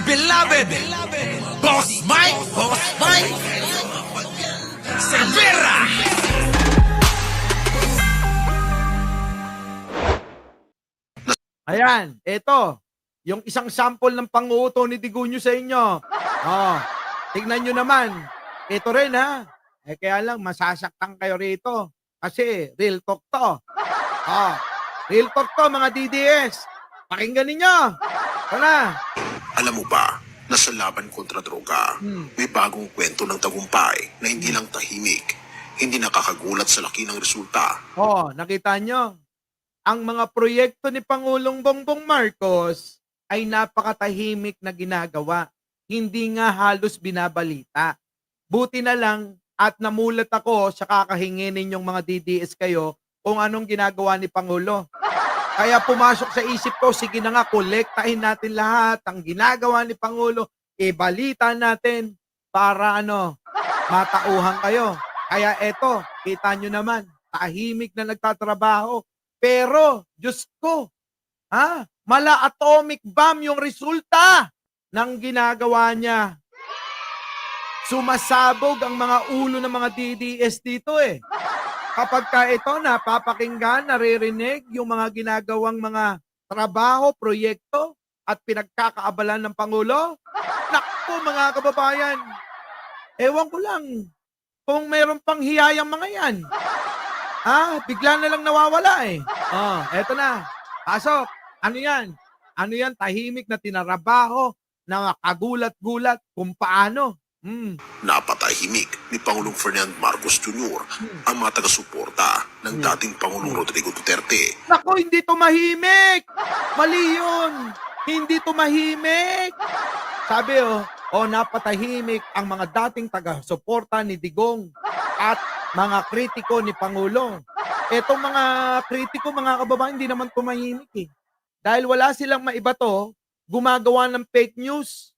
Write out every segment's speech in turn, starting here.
beloved Boss Mike Cervera. Ayan, eto. Yung isang sample ng panguuto ni Digunyo sa inyo. Oh, tignan nyo naman. Ito rin ha. Kaya lang, masasaktan kayo rito. Kasi real talk to. Oh, real talk to mga DDS. Pakinggan ninyo. Ito na. Alam mo ba, na sa laban kontra droga, may bagong kwento ng tagumpay na hindi lang tahimik, hindi nakakagulat sa laki ng resulta. Oh, nakita nyo? Ang mga proyekto ni Pangulong Bongbong Marcos ay napakatahimik na ginagawa. Hindi nga halos binabalita. Buti na lang at namulat ako sa kakahingi ninyong mga DDS kayo kung anong ginagawa ni Pangulo. Kaya pumasok sa isip ko, sige na nga, kolektahin natin lahat ang ginagawa ni Pangulo, ibalita natin para matauhan kayo. Kaya eto, kita nyo naman, tahimik na nagtatrabaho. Pero, Diyos ko, mala atomic bomb yung resulta ng ginagawa niya. Sumasabog ang mga ulo ng mga DDS dito eh. Kapag ka ito napapakinggan, naririnig yung mga ginagawang mga trabaho, proyekto at pinagkakaabalan ng Pangulo, naku mga kababayan, ewan ko lang kung meron pang hiyayang mga yan. Bigla na lang nawawala eh. Eto na. Pasok. Ano yan? Ano yan? Tahimik na tinarabaho na kagulat-gulat kung paano. Napatahimik ni Pangulong Ferdinand Marcos Jr. ang mga taga-suporta ng dating Pangulong Rodrigo Duterte. Naku, hindi tumahimik! Mali yun! Hindi tumahimik! Sabi napatahimik ang mga dating taga-suporta ni Digong at mga kritiko ni Pangulo. Etong mga kritiko, mga kababayan, hindi naman tumahimik eh. Dahil wala silang maibato, gumagawa ng fake news.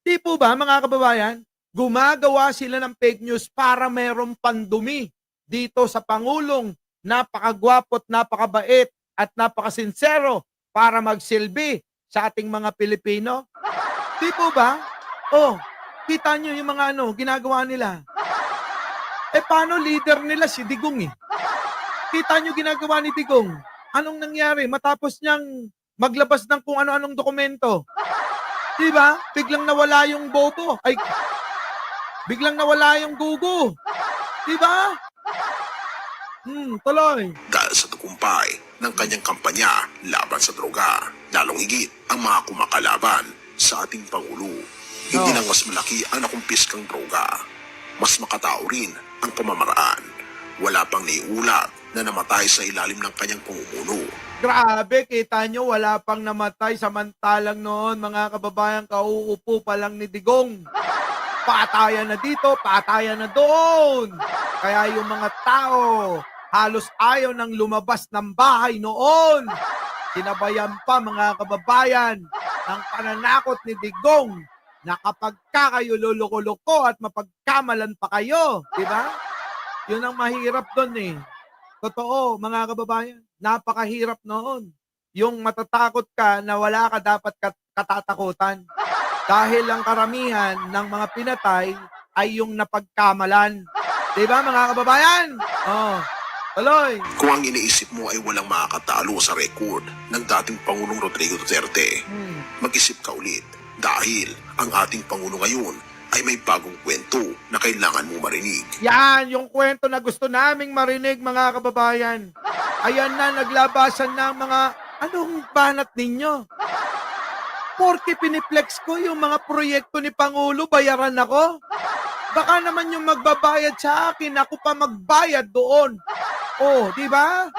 Di po ba, mga kababayan? Gumagawa sila ng fake news para merong pandumi dito sa Pangulong napakagwapo't napakabait at napakasinsero para magsilbi sa ating mga Pilipino. Di po ba? Kita nyo yung mga ginagawa nila. Paano leader nila si Digong eh? Kita nyo ginagawa ni Digong. Anong nangyari? Matapos niyang maglabas ng kung ano-anong dokumento. Di ba? Biglang nawala yung boto. Biglang nawala yung gugu. Di ba? Tuloy. Dahil sa tagumpay ng kanyang kampanya laban sa droga, lalong higit ang mga kumakalaban sa ating Pangulo. Hindi lang mas malaki ang nakumpiskang droga, mas makatao rin ang pamamaraan. Wala pang naiulat na namatay sa ilalim ng kanyang pamumuno. Grabe, kita nyo, wala pang namatay samantalang noon, mga kababayan, kauupo pa lang ni Digong. Patayan na dito, patayan na doon. Kaya yung mga tao, halos ayaw nang lumabas ng bahay noon. Sinabayan pa, mga kababayan, ng pananakot ni Digong na kapag kayo luloko-loko at mapagkamalan pa kayo. Diba? Yun ang mahirap doon eh. Totoo, mga kababayan, napakahirap noon. Yung matatakot ka na wala ka dapat katatakutan. Dahil ang karamihan ng mga pinatay ay yung napagkamalan. Diba mga kababayan? Tuloy. Kung ang iniisip mo ay walang makakatalo sa record ng dating Pangulong Rodrigo Duterte, mag-isip ka ulit. Dahil ang ating Pangulo ngayon ay may bagong kwento na kailangan mo marinig. Yan, yung kwento na gusto naming marinig mga kababayan. Ayan na, naglabasan na ang mga, anong banat ninyo? Porque piniplex ko yung mga proyekto ni Pangulo, bayaran ako. Baka naman yung magbabayad sa akin, ako pa magbayad doon. Di ba?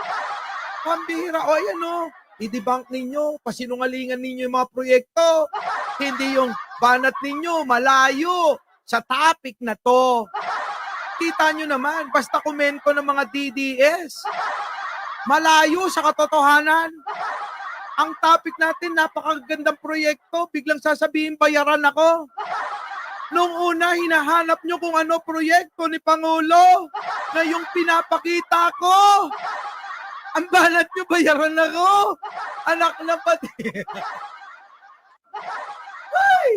Pambihira, ayan i-debunk ninyo, pasinungalingan ninyo yung mga proyekto. Hindi yung banat ninyo, malayo sa topic na to. Kita nyo naman, basta komento ng mga DDS. Malayo sa katotohanan. Ang topic natin, napakagandang proyekto, biglang sasabihin bayaran ako. Nung una, hinahanap nyo kung ano proyekto ni Pangulo na yung pinapakita ko. Ang banat nyo, bayaran ako. Anak na pati. Ay!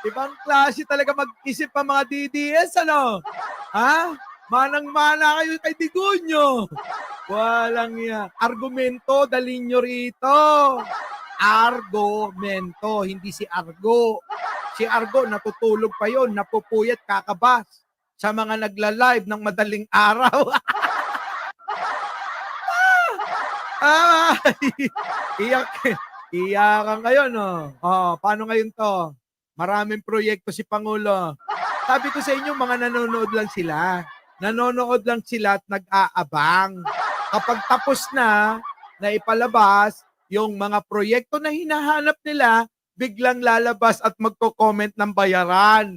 Ibang klase talaga mag-isip ang mga DDS, ano? Ha? Manang-mana kayo kay Digonyo. Walang yan. Argumento, dalhin nyo rito. Argumento, hindi si Argo. Si Argo, natutulog pa yon, napupuyat, kakabas sa mga nagla-live ng madaling araw. Iyak. Iyakan kayo, no? Paano ngayon to? Maraming proyekto si Pangulo. Sabi ko sa inyo, mga nanonood lang sila. Nanonood lang sila at nag-aabang. Kapag tapos na ipalabas, yung mga proyekto na hinahanap nila, biglang lalabas at magko-comment ng bayaran.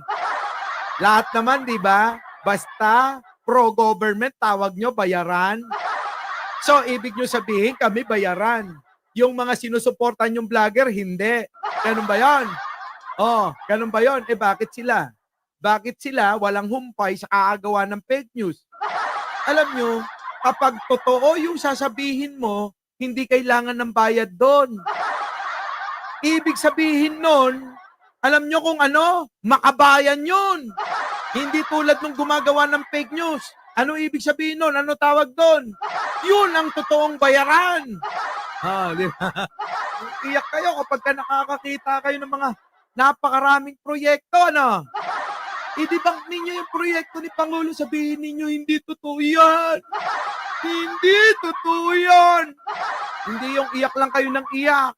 Lahat naman, di ba? Basta pro-government, tawag nyo bayaran. So, ibig nyo sabihin, kami bayaran. Yung mga sinusuportan yung vlogger, hindi. Ganun ba yun? Ganun ba yun? Bakit sila? Bakit sila walang humpay sa kaagawa ng fake news? Alam nyo, kapag totoo yung sasabihin mo, hindi kailangan ng bayad doon. Ibig sabihin nun, alam nyo kung ano? Makabayan yun. Hindi tulad nung gumagawa ng fake news. Ano ibig sabihin nun? Ano tawag doon? Yun ang totoong bayaran. Di ba? Iyak kayo kapag nakakakita kayo ng mga napakaraming proyekto, ano? I-debunk ninyo yung proyekto ni Pangulo, sabihin ninyo, hindi totoo yan. Hindi totoo yan. Hindi yung iyak lang kayo ng iyak.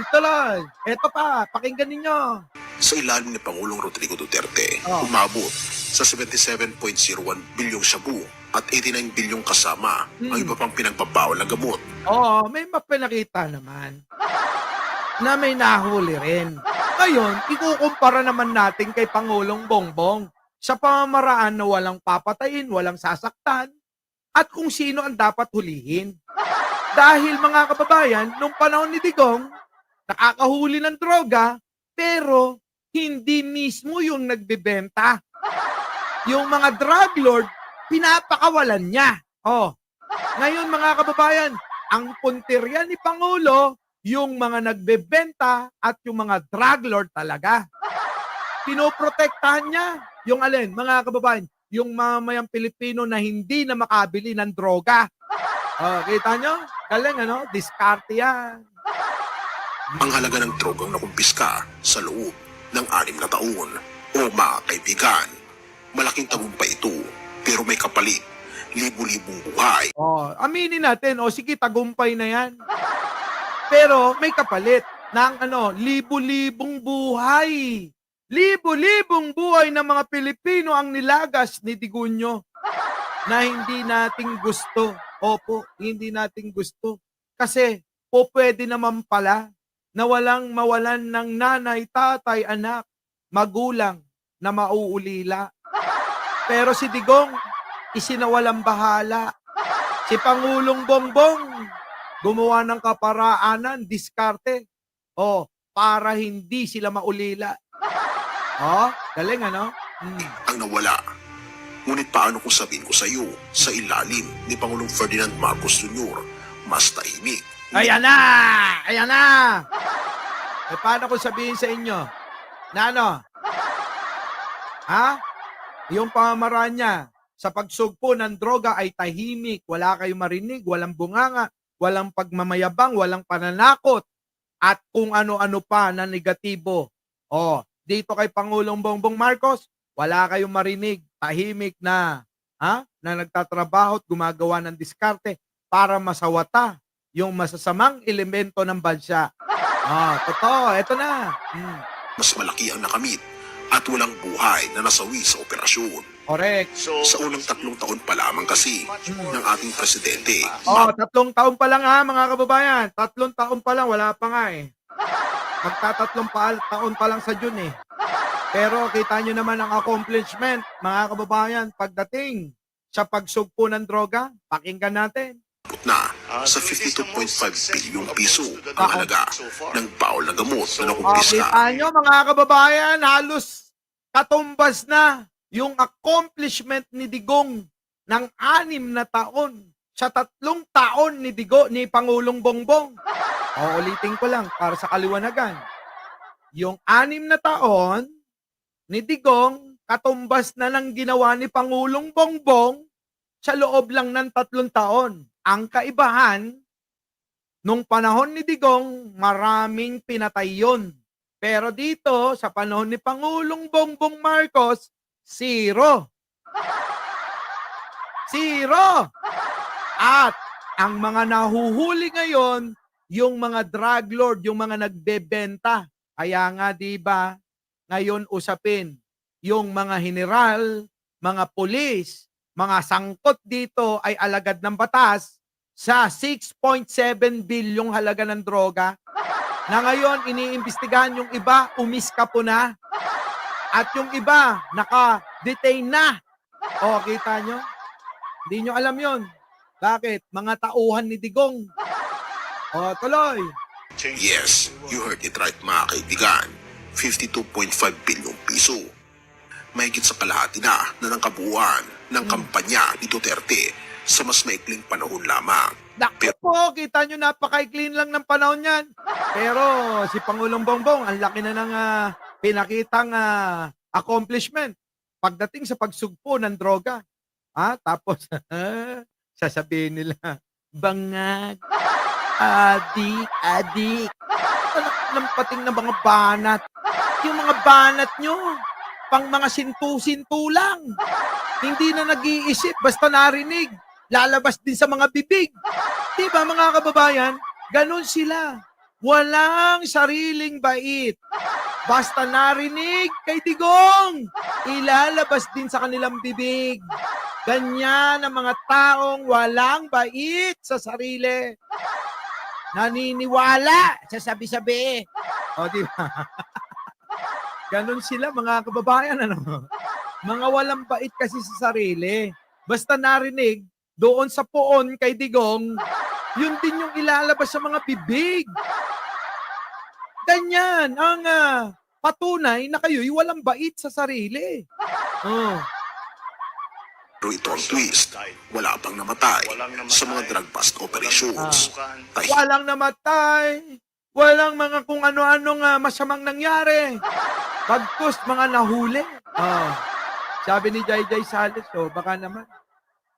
Tuloy. Eto pa, pakinggan ninyo. Sa ilalim ni Pangulong Rodrigo Duterte, umabot sa 77.01 bilyong shabu at 89 bilyong kasama ang iba pang pinagbabawal na gamot. May mapinakita naman na may nahuli rin. Ngayon, ikukumpara naman natin kay Pangulong Bongbong sa pamamaraan na walang papatayin, walang sasaktan, at kung sino ang dapat hulihin. Dahil mga kababayan, nung panahon ni Digong, nakakahuli ng droga, pero hindi mismo yung nagbebenta. Yung mga drug lord, pinapakawalan niya. Ngayon mga kababayan, ang puntirya ni Pangulo, yung mga nagbebenta at yung mga drug lord talaga. Pinoprotektahan niya yung alin, mga kababayan, yung mamayang Pilipino na hindi na makabili ng droga. Kita nyo? Galing, ano? Diskarte yan. Ang halaga ng drogang nakumpiska sa loob ng 6 na taon. O mga kaibigan, malaking tagumpay ito, pero may kapalit, libu-libong buhay. Aminin natin, sige, tagumpay na yan. Pero may kapalit ng libu-libong buhay. Libu-libong buhay ng mga Pilipino ang nilagas ni Digonyo na hindi nating gusto. Opo, hindi nating gusto. Kasi pwede naman pala na walang mawalan ng nanay, tatay, anak, magulang na mauulila. Pero si Digong, isinawalang bahala. Si Pangulong Bongbong, gumawa ng kaparaanan, diskarte. Para hindi sila maulila. Galing, ano? Ang nawala. Ngunit paano kung sabihin ko sa iyo, sa ilalim ni Pangulong Ferdinand Marcos Jr., mas tahimik. Ayan na! Ayan na! Paano kung sabihin sa inyo? Na ano? Yung pamamaraan niya sa pagsugpo ng droga ay tahimik, wala kayong marinig, walang bunganga, walang pagmamayabang, walang pananakot, at kung ano-ano pa na negatibo. Dito kay Pangulong Bongbong Marcos, wala kayong marinig, tahimik na nagtatrabaho at gumagawa ng diskarte para masawata yung masasamang elemento ng bansa. Totoo, eto na. Mas malaki ang nakamit at walang buhay na nasawi sa operasyon. Correct. Sa unang 3 taon pa lamang kasi ng ating presidente. 3 taon pa lang mga kababayan. 3 taon pa lang, wala pa nga eh. Magta-3 taon pa lang sa June eh. Pero kita nyo naman ang accomplishment, mga kababayan, pagdating sa pagsugpo ng droga, pakinggan natin. Na sa 52.5 bilyong piso ang halaga ng bawal na gamot na nakumpiska. Kita nyo mga kababayan, halos katumbas na yung accomplishment ni Digong ng 6 na taon sa 3 taon ni Pangulong Bongbong. Ulitin ko lang para sa kaliwanagan. yung 6 na taon ni Digong, katumbas na ng ginawa ni Pangulong Bongbong sa loob lang ng 3 taon. Ang kaibahan, nung panahon ni Digong, maraming pinatay yun. Pero dito, sa panahon ni Pangulong Bongbong Marcos, 0. 0! At ang mga nahuhuli ngayon, yung mga drug lord, yung mga nagbebenta. Kaya nga, di ba, ngayon usapin, yung mga general, mga pulis, mga sangkot dito ay alagad ng batas sa 6.7 bilyong halaga ng droga na ngayon iniimbestigahan, yung iba umiskapo na at yung iba naka-detain na. O, kita nyo? Hindi nyo alam yon. Bakit? Mga tauhan ni Digong. O, tuloy. Yes, you heard it right mga kaibigan. 52.5 bilyong piso. Mahigit sa kalahati na ng kabuuan ng kampanya ni Duterte sa mas maikling panahon lamang. Naku po, kita nyo napaka-clean lang ng panahon yan. Pero si Pangulong Bongbong, ang laki na ng pinakitang accomplishment pagdating sa pagsugpo ng droga. Tapos sasabihin nila, bangag, adik, lampating na mga banat. Yung mga banat nyo, pang mga sintu-sintu lang. Hindi na nag-iisip, basta narinig. Lalabas din sa mga bibig. Diba mga kababayan? Ganon sila. Walang sariling bait. Basta narinig kay Digong, ilalabas din sa kanilang bibig. Ganyan ang mga taong walang bait sa sarili. Naniniwala sa sabi-sabi. O, diba? Ganon sila mga kababayan, ano? Mga walang bait kasi sa sarili. Basta narinig, doon sa poon kay Digong, yun din yung ilalabas sa mga bibig. Ganyan ang patunay na kayo'y walang bait sa sarili. Pero ito ang twist. Wala pang namatay sa mga drug bust operations. Walang namatay. Walang mga kung ano-anong masamang nangyari. Pagkus mga nahuli. Sabi ni Jai Sales, baka naman.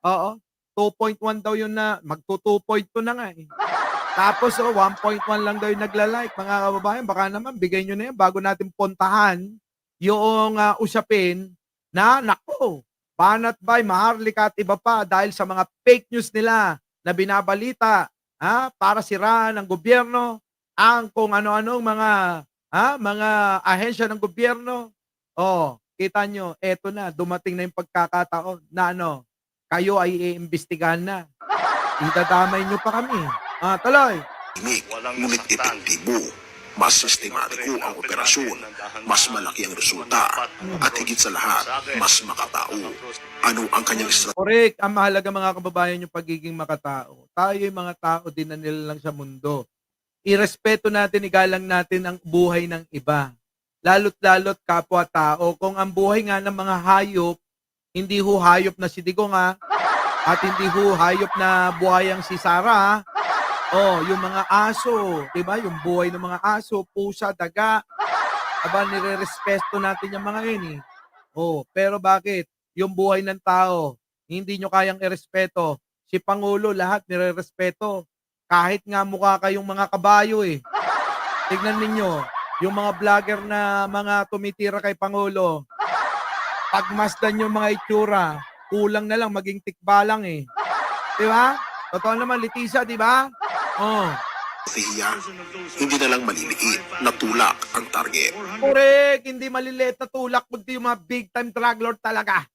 Oo, 2.1 daw yun na, magto-2.2 na nga eh. Tapos 1.1 lang daw yung nagla-like. Mga kababayan, baka naman bigay nyo na yan bago natin puntahan yung usapin na, nako, banat bay, maharlika at iba pa dahil sa mga fake news nila na binabalita para siraan ng gobyerno, ang kung ano-anong mga ahensya ng gobyerno. Kita nyo, eto na, dumating na yung pagkakataon na kayo ay iimbestigahan na. Idadamay nyo pa kami. Tuloy. Inig, ngunit epektibo. Mas sistematiko ang operasyon, mas malaki ang resulta, at higit sa lahat, mas makatao. Ano ang kanyang strategy? Correct. Ang mahalaga mga kababayan yung pagiging makatao. Tayo yung mga tao din na nila lang sa mundo. Irespeto natin, igalang natin ang buhay ng iba. Lalot-lalot kapwa-tao. Kung ang buhay nga ng mga hayop, hindi ho hayop na si Digong at hindi ho hayop na buhayang si Sara. Yung mga aso, 'di ba? Yung buhay ng mga aso, pusa, daga. Nire-respeto natin yung mga 'yun eh. Pero bakit? Yung buhay ng tao, hindi nyo kayang irespeto. Si Pangulo, lahat nire-respeto. Kahit nga mukha kayong mga kabayo eh. Tignan ninyo, yung mga vlogger na mga tumitira kay Pangulo, pagmasdan yung mga itsura, kulang na lang maging tikbalang eh. Di ba? Totoo naman, Letizia, di ba? Hindi na lang maliliit na tulak ang target. Correct, hindi maliliit na tulak, kundi yung mga big time drug lord talaga.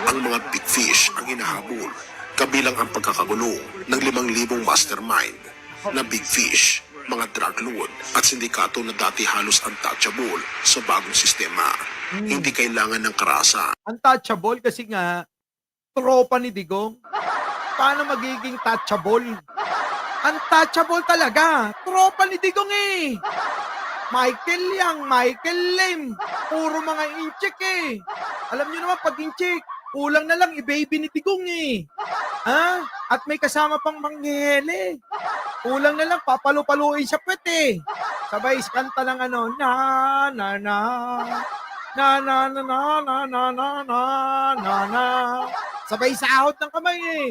Ang mga big fish ang hinahabol, kabilang ang pagkakagulo ng 5,000 mastermind na big fish, mga drug lord at sindikato na dati halos untouchable sa bagong sistema. Hindi kailangan ng karasan. Untouchable kasi nga, tropa ni Digong. Paano magiging touchable? Untouchable talaga. Tropa ni Digong eh. Michael Yang, Michael Lim. Puro mga incheck eh. Alam nyo naman, pag incheck, kulang na lang i-baby ni Digong eh. At may kasama pang manghihele. Kulang na lang, papalo-paluin siya puwet eh. Sabay kanta ng ano, na na na na na na na na na na na na na. Sabay sahot ng kamay eh.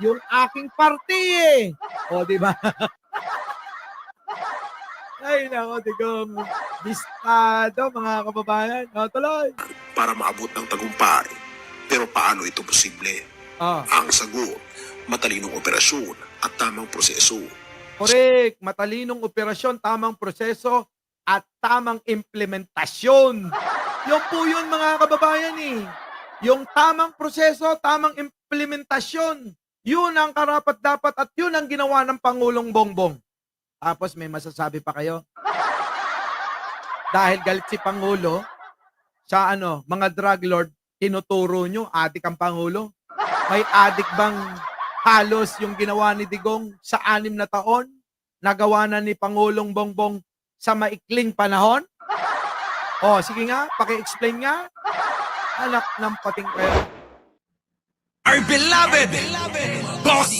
Yung aking party eh. O, di ba? Ay, nako, Digong. Bistado, mga kababayan. O, tuloy. para maabot ng tagumpay. Pero paano ito posible? Ah, Ang sagot, matalinong operasyon at tamang proseso. correct. Matalinong operasyon, tamang proseso, at tamang implementasyon. Yun po yun, mga kababayan eh. Yung tamang proseso, tamang implementasyon. Yun ang karapat-dapat at yun ang ginawa ng Pangulong Bongbong. Tapos may masasabi pa kayo? Dahil galit si Pangulo, sa ano, mga drug lord, tinuturo nyo, adik ang Pangulo. May adik bang halos yung ginawa ni Digong sa 6 na taon? Nagawa na ni Pangulong Bongbong sa maikling panahon? O, sige nga, paki-explain nga. Anak ng pating kayo. Our beloved Boss